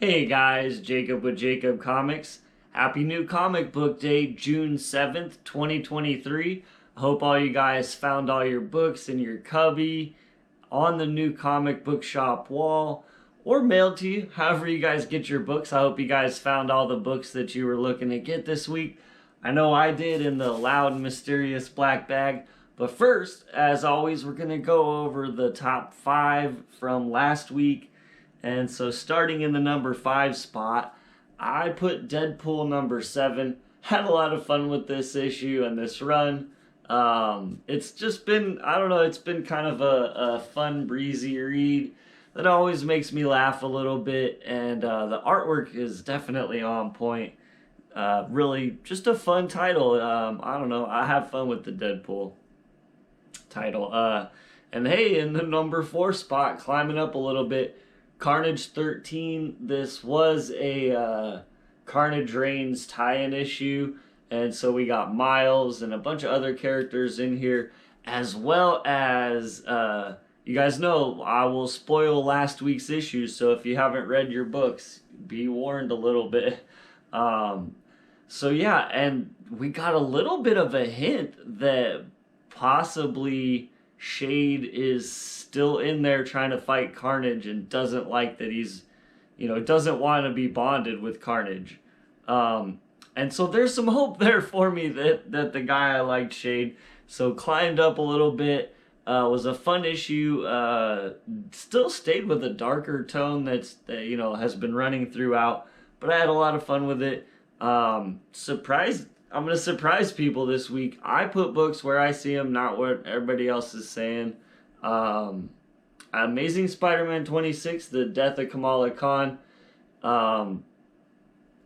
Hey guys, Jacob with Jacob Comics. Happy New Comic Book Day, June 7th, 2023. I hope all you guys found all your books in your cubby, on the new comic book shop wall, or mailed to you, however you guys get your books. I hope you guys found all the books that you were looking to get this week. I know I did in the loud, mysterious black bag. But first, as always, we're going to go over the top 5 from last week. And so starting in the number 5 spot, I put Deadpool number 7. Had a lot of fun with this issue and this run. It's just been, I don't know, it's been kind of a fun, breezy read that always makes me laugh a little bit. And the artwork is definitely on point. Really just a fun title. I don't know, I have fun with the Deadpool title. And hey, in the number 4 spot, climbing up a little bit, Carnage 13. This was a Carnage Reigns tie-in issue, and so we got Miles and a bunch of other characters in here, as well as you guys know I will spoil last week's issue, so if you haven't read your books, be warned a little bit. So yeah, and we got a little bit of a hint that possibly Shade is still in there trying to fight Carnage and doesn't like that he's, doesn't want to be bonded with Carnage. And so there's some hope there for me that the guy I liked, Shade. So climbed up a little bit. Was a fun issue. Still stayed with a darker tone that has been running throughout. But I had a lot of fun with it. I'm going to surprise people this week. I put books where I see them, not what everybody else is saying. Amazing Spider-Man 26, The Death of Kamala Khan.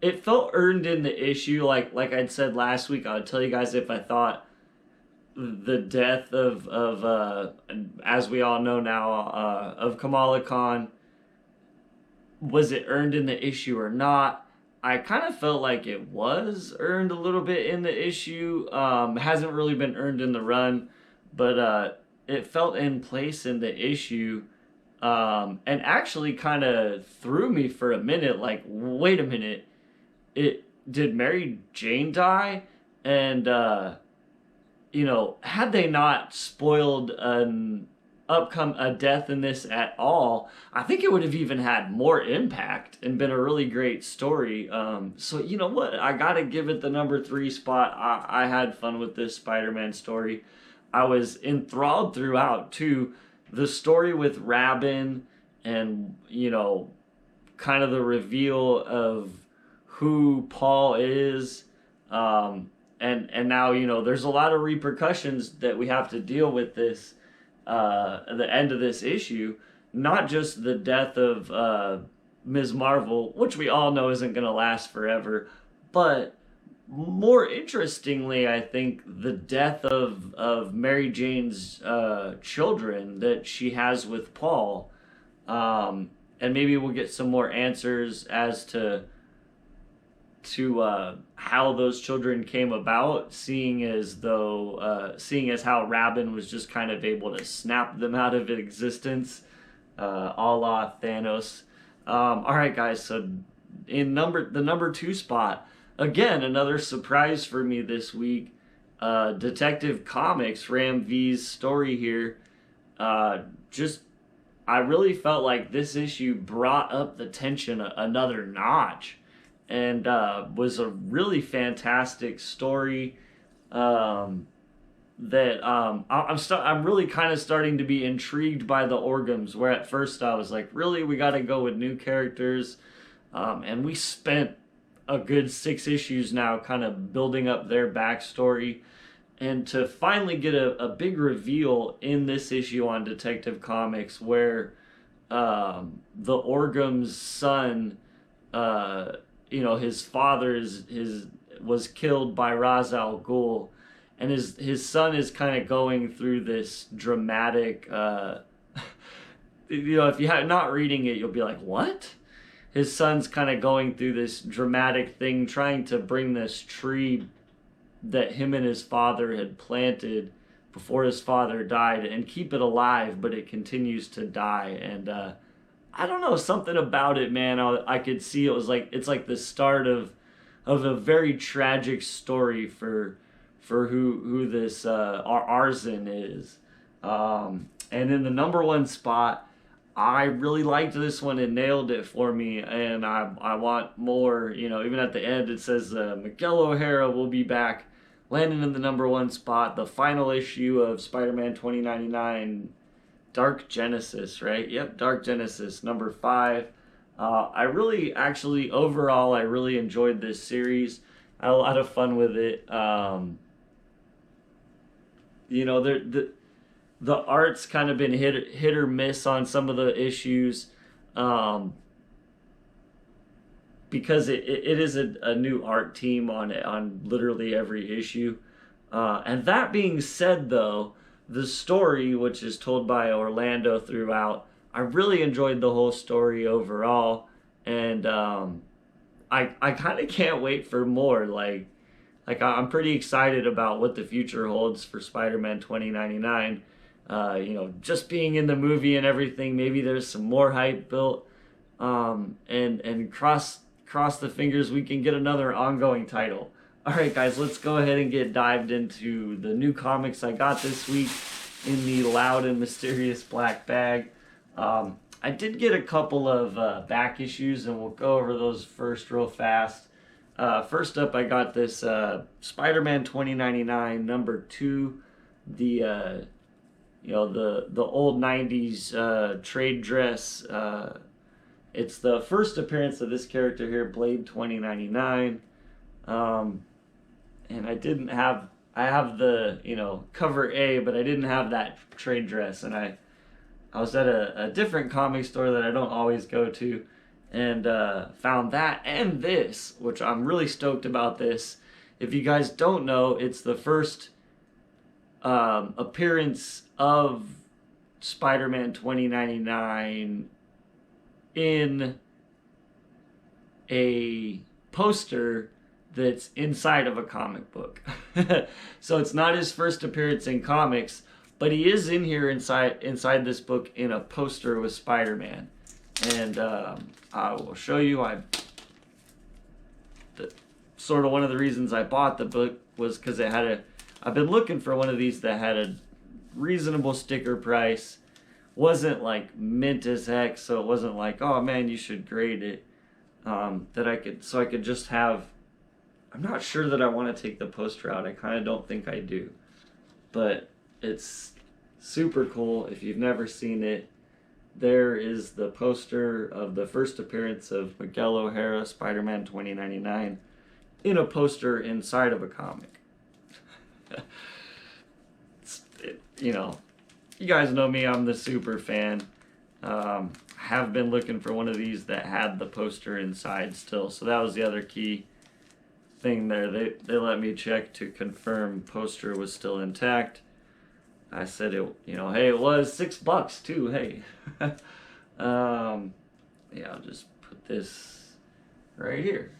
It felt earned in the issue. Like I'd said last week, I would tell you guys if I thought the death of as we all know now, of Kamala Khan, was it earned in the issue or not? I kind of felt like it was earned a little bit in the issue. Hasn't really been earned in the run, but it felt in place in the issue, and actually kind of threw me for a minute. Like, wait a minute, did Mary Jane die? And had they not spoiled a death in this at all, I think it would have even had more impact and been a really great story. So you know what? I gotta give it the number 3 spot. I had fun with this Spider-Man story. I was enthralled throughout too. The story with Rabin and, kind of the reveal of who Paul is. And now, there's a lot of repercussions that we have to deal with this. At the end of this issue, not just the death of Ms. Marvel, which we all know isn't going to last forever, but more interestingly, I think the death of Mary Jane's children that she has with Paul. And maybe we'll get some more answers as to how those children came about, seeing as how Rabin was just kind of able to snap them out of existence, a la Thanos. All right, guys. So in the number 2 spot, again, another surprise for me this week. Detective Comics, Ram V's story here. I really felt like this issue brought up the tension another notch. And was a really fantastic story I'm really kind of starting to be intrigued by the Orgums, where at first I was like, really, we got to go with new characters, and we spent a good 6 issues now kind of building up their backstory, and to finally get a big reveal in this issue on Detective Comics where the Orgum's son, his father was killed by Ra's al Ghul, and his son is kind of going through this dramatic, if you're not reading it, you'll be like, what? His son's kind of going through this dramatic thing, trying to bring this tree that him and his father had planted before his father died and keep it alive, but it continues to die. And I don't know, something about it, man. I could see it was like it's like the start of a very tragic story for who this Arzen is. And in the number one spot, I really liked this one. It nailed it for me, and I want more. You know, even at the end, it says Miguel O'Hara will be back, landing in the number one spot. The final issue of Spider-Man 2099, Dark Genesis, right? Yep, Dark Genesis, number 5. I really, actually, overall, I really enjoyed this series. I had a lot of fun with it. You know, the art's kind of been hit or miss on some of the issues, because it is a new art team on literally every issue. And that being said, though, the story, which is told by Orlando throughout, I really enjoyed the whole story overall, and I kind of can't wait for more. I'm pretty excited about what the future holds for Spider-Man 2099. You know, just being in the movie and everything, maybe there's some more hype built, and cross the fingers we can get another ongoing title. All right, guys, let's go ahead and get dived into the new comics I got this week in the Loud and Mysterious Black Bag. I did get a couple of back issues, and we'll go over those first real fast. First up, I got this Spider-Man 2099 number 2, the you know, the old 90s trade dress. It's the first appearance of this character here, Blade 2099. And I have the, you know, cover A, but I didn't have that trade dress. And I was at a different comic store that I don't always go to, and found that and this, which I'm really stoked about this. If you guys don't know, it's the first appearance of Spider-Man 2099 in a poster that's inside of a comic book. So it's not his first appearance in comics, but he is in here inside this book in a poster with Spider-Man. And I will show you. Sort of one of the reasons I bought the book was because it had I've been looking for one of these that had a reasonable sticker price. Wasn't like mint as heck, so it wasn't like, oh man, you should grade it. That I could just have. I'm not sure that I want to take the poster out. I kind of don't think I do, but it's super cool. If you've never seen it, there is the poster of the first appearance of Miguel O'Hara, Spider-Man 2099, in a poster inside of a comic. You know, you guys know me, I'm the super fan. Have been looking for one of these that had the poster inside still, so that was the other key thing there. They let me check to confirm poster was still intact. I said it, you know, hey, it was $6 too, hey. Yeah, I'll just put this right here.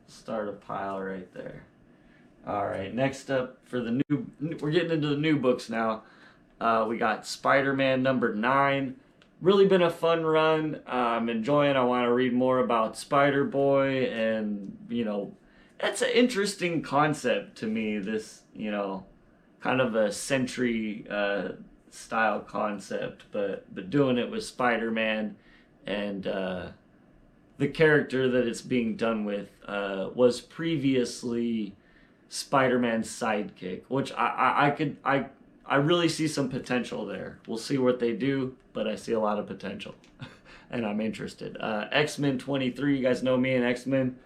Start a pile right there. All right, next up for the new, we're getting into the new books now. We got Spider-Man number 9. Really been a fun run. I'm enjoying. I want to read more about Spider-Boy, and you know, that's an interesting concept to me. This, you know, kind of a Sentry style concept, but doing it with Spider-Man, and the character that it's being done with was previously Spider-Man's sidekick, which I really see some potential there. We'll see what they do, but I see a lot of potential, and I'm interested. X-Men 23, you guys know me and X-Men.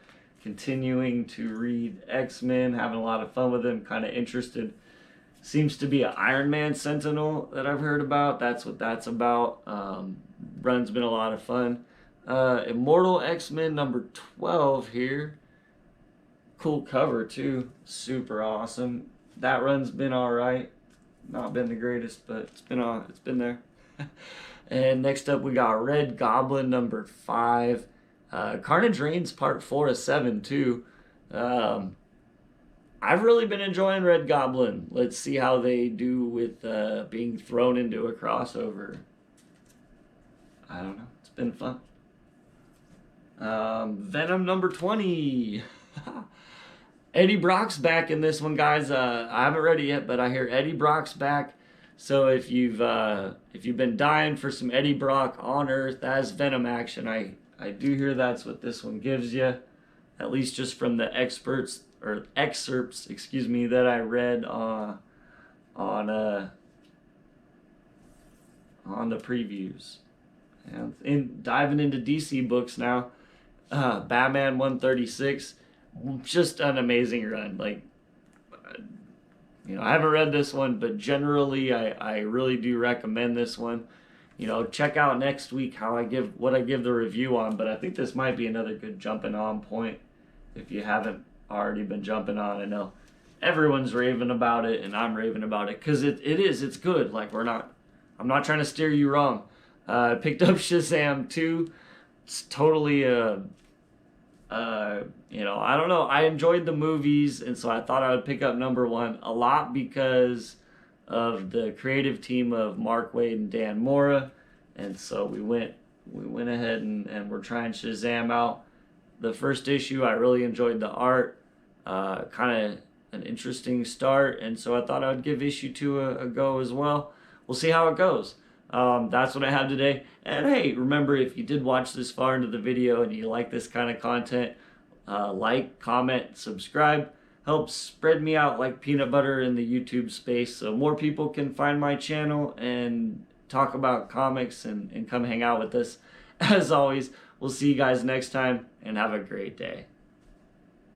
Continuing to read X-Men, having a lot of fun with them, kind of interested. Seems to be an Iron Man Sentinel that I've heard about. That's what that's about. Run's been a lot of fun. Immortal X-Men number 12 here. Cool cover too. Super awesome. That run's been alright. Not been the greatest, but it's been there. And next up we got Red Goblin number 5. Carnage Reigns part 4 of 7 too. I've really been enjoying Red Goblin. Let's see how they do with being thrown into a crossover. I don't know. It's been fun. Venom number 20. Eddie Brock's back in this one, guys. I haven't read it yet, but I hear Eddie Brock's back. So if you've been dying for some Eddie Brock on Earth as Venom action, I do hear that's what this one gives you, at least just from the excerpts, excuse me, that I read on the previews. And diving into DC books now, Batman 136, just an amazing run. Like, I haven't read this one, but generally I really do recommend this one. Check out next week what I give the review on, but I think this might be another good jumping on point if you haven't already been jumping on. I know everyone's raving about it, and I'm raving about it because it's good. Like, I'm not trying to steer you wrong. I picked up Shazam 2. It's totally I don't know. I enjoyed the movies, and so I thought I would pick up number 1 a lot because of the creative team of Mark Waid and Dan Mora, and so we went ahead and we're trying Shazam out. The first issue, I really enjoyed the art, kind of an interesting start, and so I thought I would give issue 2 a go as well. We'll see how it goes. That's what I have today. And hey, remember, if you did watch this far into the video and you like this kind of content, like, comment, subscribe. Helps spread me out like peanut butter in the YouTube space so more people can find my channel and talk about comics and come hang out with us. As always, we'll see you guys next time, and have a great day.